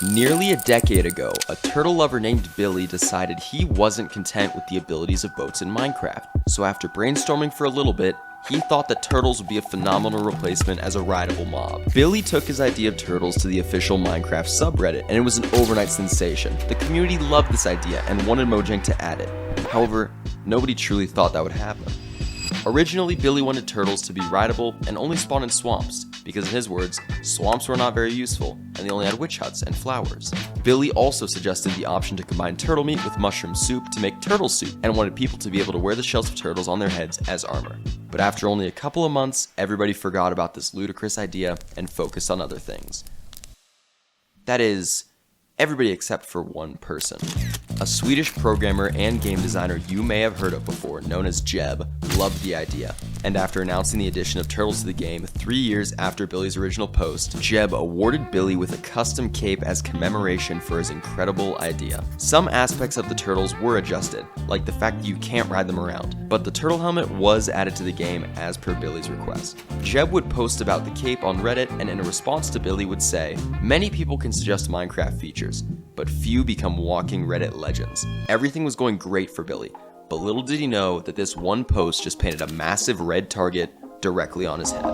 Nearly a decade ago, a turtle lover named Billy decided he wasn't content with the abilities of boats in Minecraft. So after brainstorming for a little bit, he thought that turtles would be a phenomenal replacement as a rideable mob. Billy took his idea of turtles to the official Minecraft subreddit, and it was an overnight sensation. The community loved this idea and wanted Mojang to add it. However, nobody truly thought that would happen. Originally, Billy wanted turtles to be rideable and only spawn in swamps, because in his words, swamps were not very useful, and they only had witch huts and flowers. Billy also suggested the option to combine turtle meat with mushroom soup to make turtle soup, and wanted people to be able to wear the shells of turtles on their heads as armor. But after only a couple of months, everybody forgot about this ludicrous idea and focused on other things. That is, everybody except for one person. A Swedish programmer and game designer you may have heard of before, known as Jeb, loved the idea. And after announcing the addition of turtles to the game 3 years after Billy's original post, Jeb awarded Billy with a custom cape as commemoration for his incredible idea. Some aspects of the turtles were adjusted, like the fact that you can't ride them around, but the turtle helmet was added to the game as per Billy's request. Jeb would post about the cape on Reddit, and in a response to Billy would say, "Many people can suggest Minecraft features, but few become walking Reddit legends." Everything was going great for Billy, but little did he know that this one post just painted a massive red target directly on his head.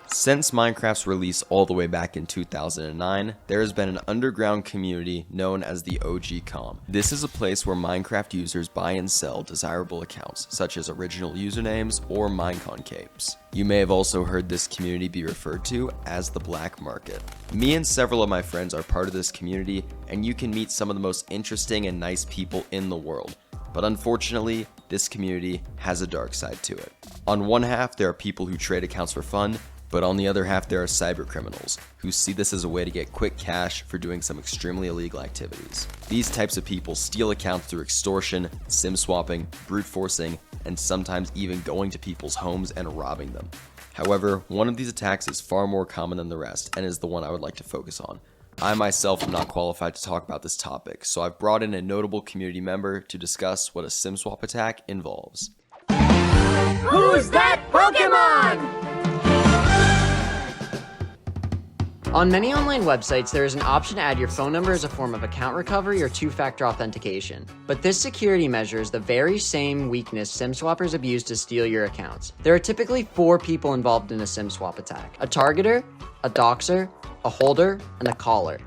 Since Minecraft's release all the way back in 2009, there has been an underground community known as the OG.com. This is a place where Minecraft users buy and sell desirable accounts, such as original usernames or Minecon capes. You may have also heard this community be referred to as the black market. Me and several of my friends are part of this community, and you can meet some of the most interesting and nice people in the world. But unfortunately, this community has a dark side to it. On one half, there are people who trade accounts for fun, but on the other half, there are cyber criminals who see this as a way to get quick cash for doing some extremely illegal activities. These types of people steal accounts through extortion, sim swapping, brute forcing, and sometimes even going to people's homes and robbing them. However, one of these attacks is far more common than the rest and is the one I would like to focus on. I myself am not qualified to talk about this topic, so I've brought in a notable community member to discuss what a sim swap attack involves. Who's that Pokemon? On many online websites, there is an option to add your phone number as a form of account recovery or two-factor authentication. But this security measure is the very same weakness sim swappers abuse to steal your accounts. There are typically 4 people involved in a sim swap attack: a targeter, a doxer, a holder, and a caller.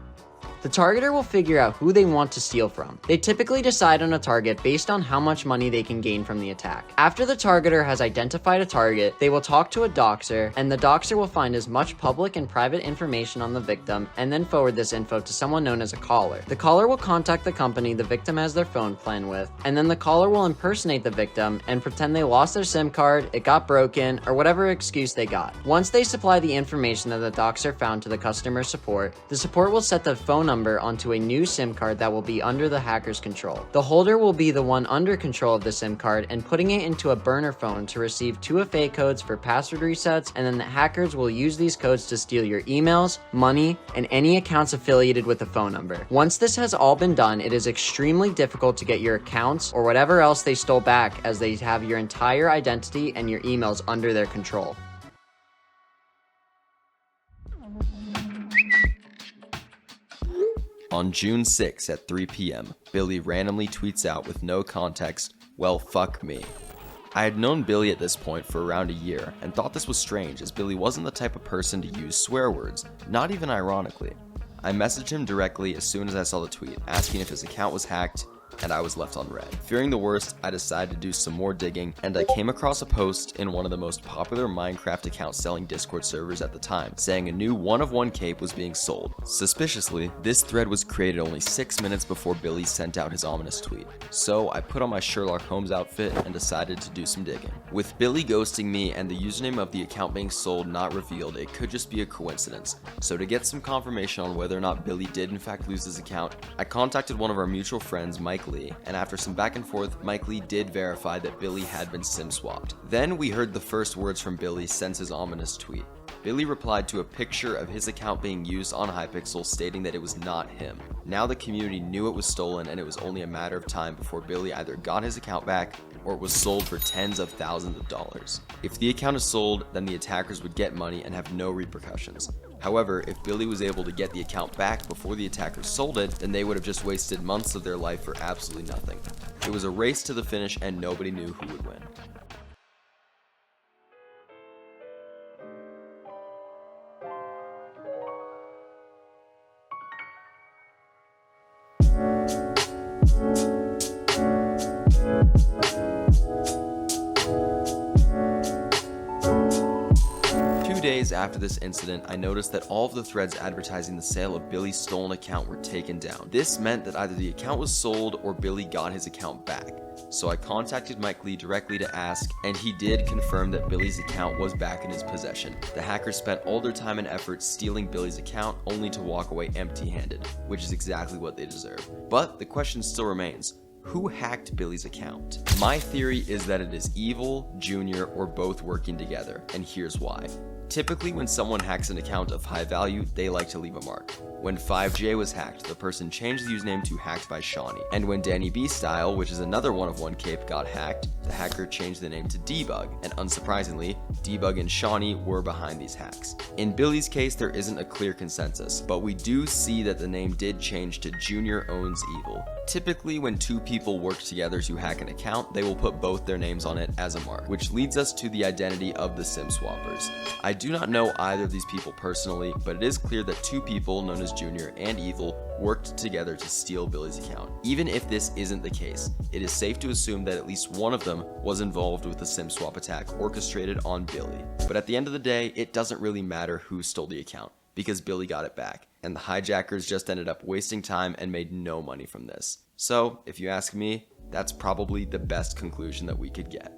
The targeter will figure out who they want to steal from. They typically decide on a target based on how much money they can gain from the attack. After the targeter has identified a target, they will talk to a doxer, and the doxer will find as much public and private information on the victim and then forward this info to someone known as a caller. The caller will contact the company the victim has their phone plan with, and then the caller will impersonate the victim and pretend they lost their SIM card, it got broken, or whatever excuse they got. Once they supply the information that the doxer found to the customer support, the support will set the phone number onto a new SIM card that will be under the hacker's control. The holder will be the one under control of the SIM card and putting it into a burner phone to receive 2FA codes for password resets, and then the hackers will use these codes to steal your emails, money, and any accounts affiliated with the phone number. Once this has all been done, it is extremely difficult to get your accounts or whatever else they stole back, as they have your entire identity and your emails under their control. On June 6 at 3 p.m., Billy randomly tweets out with no context, "Well, fuck me." I had known Billy at this point for around a year and thought this was strange, as Billy wasn't the type of person to use swear words, not even ironically. I messaged him directly as soon as I saw the tweet, asking if his account was hacked, and I was left on red. Fearing the worst, I decided to do some more digging, and I came across a post in one of the most popular Minecraft accounts selling Discord servers at the time, saying a new one-of-one cape was being sold. Suspiciously, this thread was created only 6 minutes before Billy sent out his ominous tweet. So I put on my Sherlock Holmes outfit and decided to do some digging. With Billy ghosting me and the username of the account being sold not revealed, it could just be a coincidence. So to get some confirmation on whether or not Billy did in fact lose his account, I contacted one of our mutual friends, Mike Lee, and after some back and forth, Mike Lee did verify that Billy had been sim swapped. Then we heard the first words from Billy since his ominous tweet. Billy replied to a picture of his account being used on Hypixel stating that it was not him. Now the community knew it was stolen, and it was only a matter of time before Billy either got his account back or it was sold for tens of thousands of dollars. If the account is sold, then the attackers would get money and have no repercussions. However, if Billy was able to get the account back before the attackers sold it, then they would have just wasted months of their life for absolutely nothing. It was a race to the finish and nobody knew who would win. Days after this incident, I noticed that all of the threads advertising the sale of Billy's stolen account were taken down. This meant that either the account was sold or Billy got his account back. So I contacted Mike Lee directly to ask, and he did confirm that Billy's account was back in his possession. The hackers spent all their time and effort stealing Billy's account only to walk away empty-handed, which is exactly what they deserve. But the question still remains. Who hacked Billy's account? My theory is that it is Evil, Junior, or both working together, and here's why. Typically, when someone hacks an account of high value, they like to leave a mark. When 5J was hacked, the person changed the username to Hacked by Shawnee. And when Danny B Style, which is another one of One Cape, got hacked, the hacker changed the name to Debug. And unsurprisingly, Debug and Shawnee were behind these hacks. In Billy's case, there isn't a clear consensus, but we do see that the name did change to Junior Owns Evil. Typically, when two people work together to hack an account, they will put both their names on it as a mark, which leads us to the identity of the SIM swappers. I do not know either of these people personally, but it is clear that two people known as Junior and Evil worked together to steal Billy's account. Even if this isn't the case, it is safe to assume that at least one of them was involved with the SIM swap attack orchestrated on Billy. But at the end of the day, it doesn't really matter who stole the account, because Billy got it back, and the hijackers just ended up wasting time and made no money from this. So, if you ask me, that's probably the best conclusion that we could get.